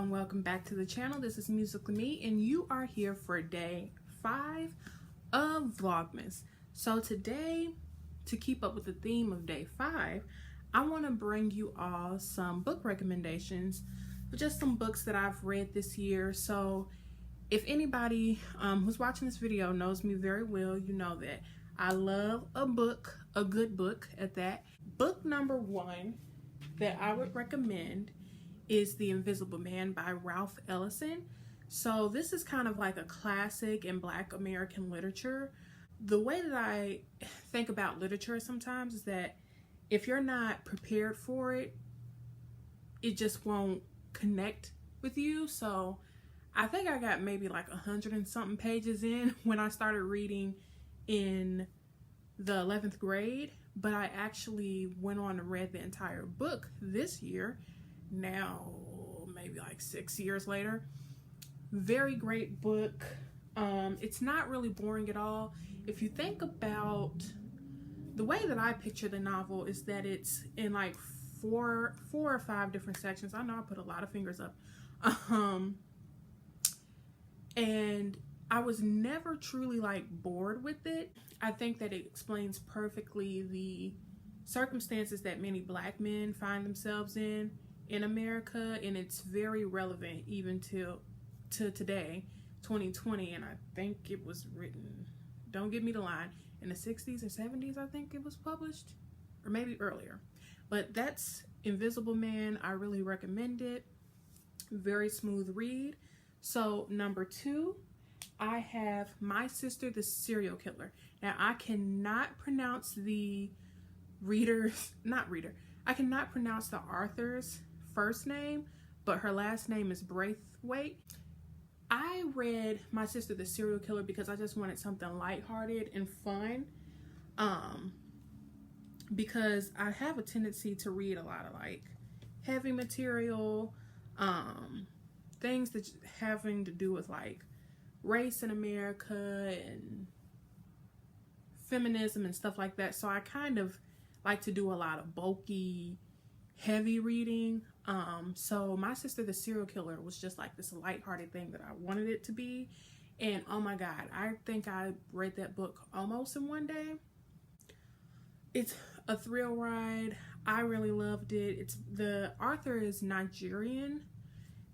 Welcome back to the channel. This is Musically Me, and you are here for day 5 of Vlogmas. So today, to keep up with the theme of day 5, I want to bring you all some book recommendations, just some books that I've read this year. So if anybody who's watching this video knows me very well, you know that I love a book, a good book at that. Book number 1 that I would recommend is The Invisible Man by Ralph Ellison. So this is kind of like a classic in Black American literature. The way that I think about literature sometimes is that if you're not prepared for it, it just won't connect with you. So I think I got maybe like 100 and something pages in when I started reading in the 11th grade, but I actually went on and read the entire book this year, now maybe like 6 years later. Very great book. It's not really boring at all. If you think about the way that I picture the novel, is that it's in like four or five different sections. I know I put a lot of fingers up. And I was never truly like bored with it. I think that it explains perfectly the circumstances that many Black men find themselves in America, and it's very relevant even to today, 2020. And I think it was written, don't give me the line, in the 60s or 70s. I think it was published, or maybe earlier. But that's Invisible Man. I really recommend it. Very smooth read. So number 2, I have My Sister the Serial Killer. Now I cannot pronounce the I cannot pronounce the author's first name, but her last name is Braithwaite. I read My Sister the Serial Killer because I just wanted something lighthearted and fun, because I have a tendency to read a lot of like heavy material, things that having to do with like race in America and feminism and stuff like that. So I kind of like to do a lot of bulky, heavy reading. So My Sister the Serial Killer was just like this lighthearted thing that I wanted it to be. And oh my God, I think I read that book almost in one day. It's a thrill ride. I really loved it. The author is Nigerian.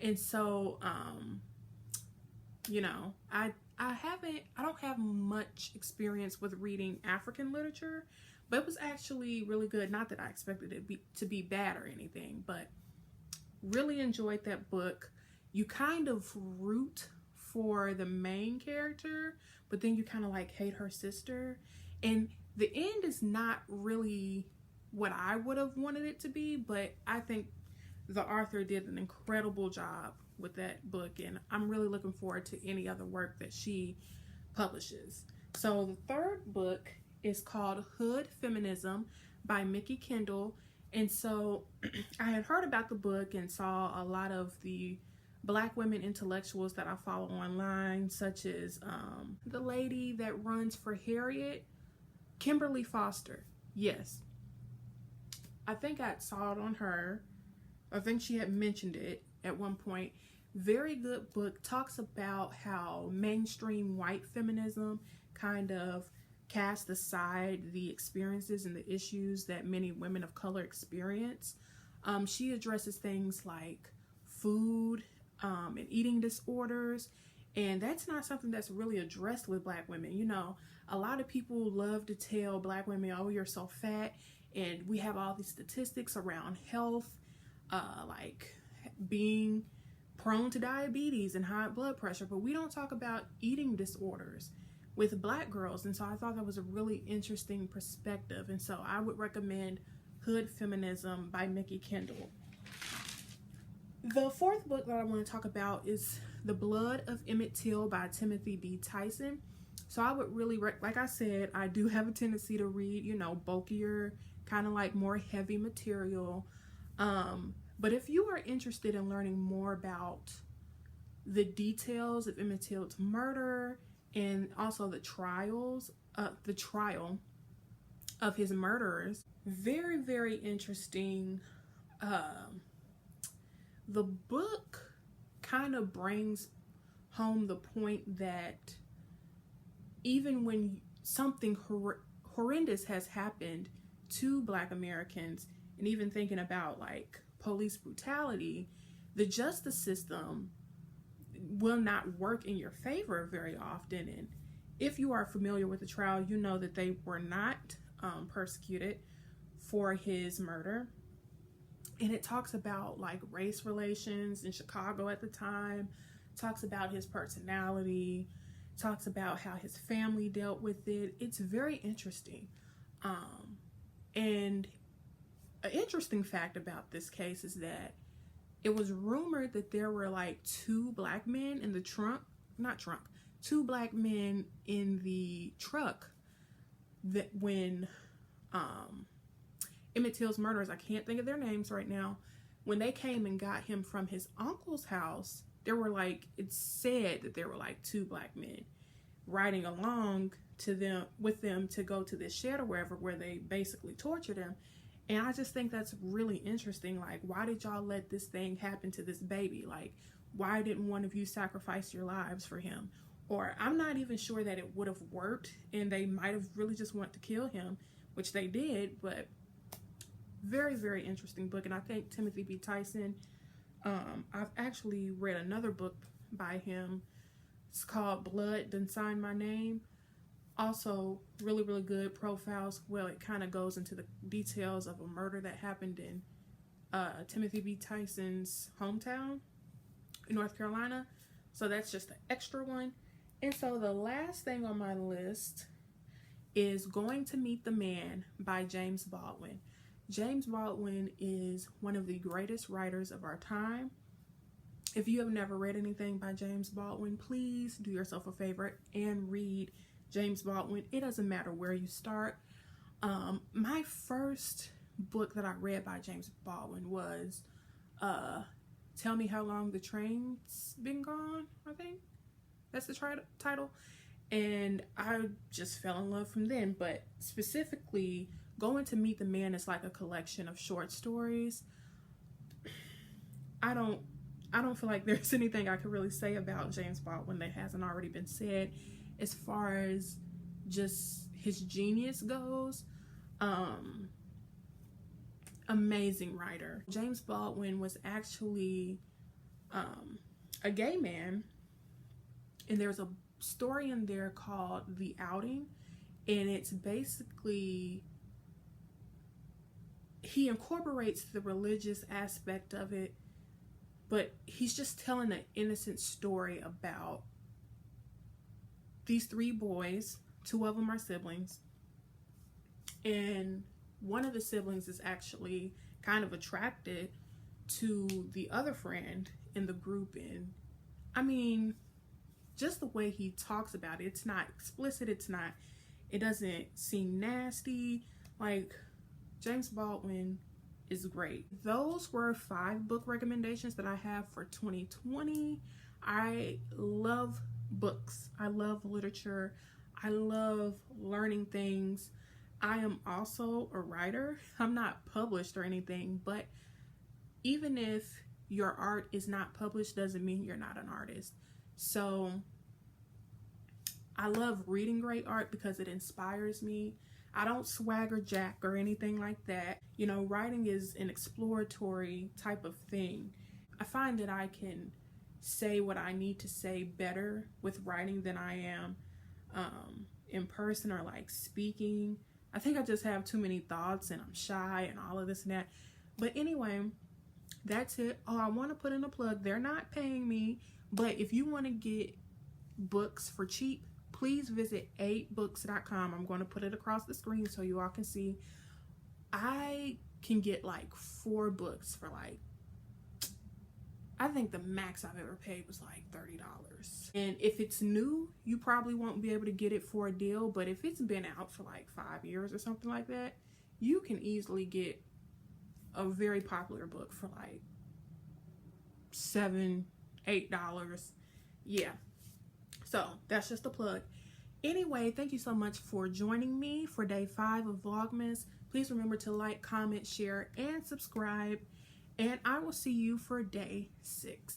And so, you know, I don't have much experience with reading African literature, but it was actually really good. Not that I expected it to be bad or anything, but really enjoyed that book. You kind of root for the main character, but then you kind of like hate her sister. And the end is not really what I would have wanted it to be, but I think the author did an incredible job with that book, and I'm really looking forward to any other work that she publishes. So the third book is called Hood Feminism by Mikki Kendall. And so I had heard about the book and saw a lot of the Black women intellectuals that I follow online, such as the lady that runs for Harriet, Kimberly Foster. Yes, I think I saw it on her. I think she had mentioned it at one point. Very good book. Talks about how mainstream white feminism kind of cast aside the experiences and the issues that many women of color experience. She addresses things like food and eating disorders, and that's not something that's really addressed with Black women. You know, a lot of people love to tell Black women, oh, you're so fat, and we have all these statistics around health, like being prone to diabetes and high blood pressure, but we don't talk about eating disorders with Black girls. And so I thought that was a really interesting perspective, and so I would recommend Hood Feminism by Mikki Kendall. The fourth book that I want to talk about is The Blood of Emmett Till by Timothy B. Tyson. So I would really, like I said, I do have a tendency to read, you know, bulkier, kind of like more heavy material. But if you are interested in learning more about the details of Emmett Till's murder and also the trial of his murderers. Very, very interesting. The book kind of brings home the point that even when something horrendous has happened to Black Americans, and even thinking about like police brutality, the justice system will not work in your favor very often. And if you are familiar with the trial, you know that they were not persecuted for his murder. And it talks about like race relations in Chicago at the time, talks about his personality, talks about how his family dealt with it. It's very interesting. And an interesting fact about this case is that it was rumored that there were like two black men in the two black men in the truck that when Emmett Till's murderers, I can't think of their names right now, when they came and got him from his uncle's house, there were like, it's said that there were like two black men riding along with them to go to this shed or wherever, where they basically tortured him. And I just think that's really interesting. Like, why did y'all let this thing happen to this baby? Like, why didn't one of you sacrifice your lives for him? Or I'm not even sure that it would have worked, and they might have really just wanted to kill him, which they did. But very, very interesting book. And I think Timothy B. Tyson, I've actually read another book by him. It's called Blood Done Sign My Name. Also really, really good profiles. Well, it kind of goes into the details of a murder that happened in Timothy B. Tyson's hometown in North Carolina. So that's just an extra one. And so the last thing on my list is Going to Meet the Man by James Baldwin. James Baldwin is one of the greatest writers of our time. If you have never read anything by James Baldwin, please do yourself a favor and read James Baldwin. It doesn't matter where you start. My first book that I read by James Baldwin was Tell Me How Long the Train's Been Gone, I think. That's the title. And I just fell in love from then. But specifically, Going to Meet the Man is like a collection of short stories. I don't feel like there's anything I could really say about James Baldwin that hasn't already been said as far as just his genius goes. Amazing writer. James Baldwin was actually a gay man, and there's a story in there called The Outing, and it's basically, he incorporates the religious aspect of it, but he's just telling an innocent story about these three boys. Two of them are siblings, and one of the siblings is actually kind of attracted to the other friend in the group. And I mean, just the way he talks about it, it's not explicit, it doesn't seem nasty. Like, James Baldwin is great. Those were 5 book recommendations that I have for 2020. I love books. I love literature. I love learning things. I am also a writer. I'm not published or anything, but even if your art is not published doesn't mean you're not an artist. So I love reading great art because it inspires me. I don't swagger jack or anything like that. You know, writing is an exploratory type of thing. I find that I can say what I need to say better with writing than I am in person or like speaking. I think I just have too many thoughts and I'm shy and all of this and that. But anyway, that's it. Oh, I want to put in a plug. They're not paying me, but if you want to get books for cheap, please visit 8books.com. I'm going to put it across the screen so you all can see. I can get like 4 books for like, I think the max I've ever paid was like $30. And if it's new, you probably won't be able to get it for a deal. But if it's been out for like 5 years or something like that, you can easily get a very popular book for like $7, $8. Yeah. So that's just a plug. Anyway, thank you so much for joining me for day 5 of Vlogmas. Please remember to like, comment, share, and subscribe. And I will see you for day 6.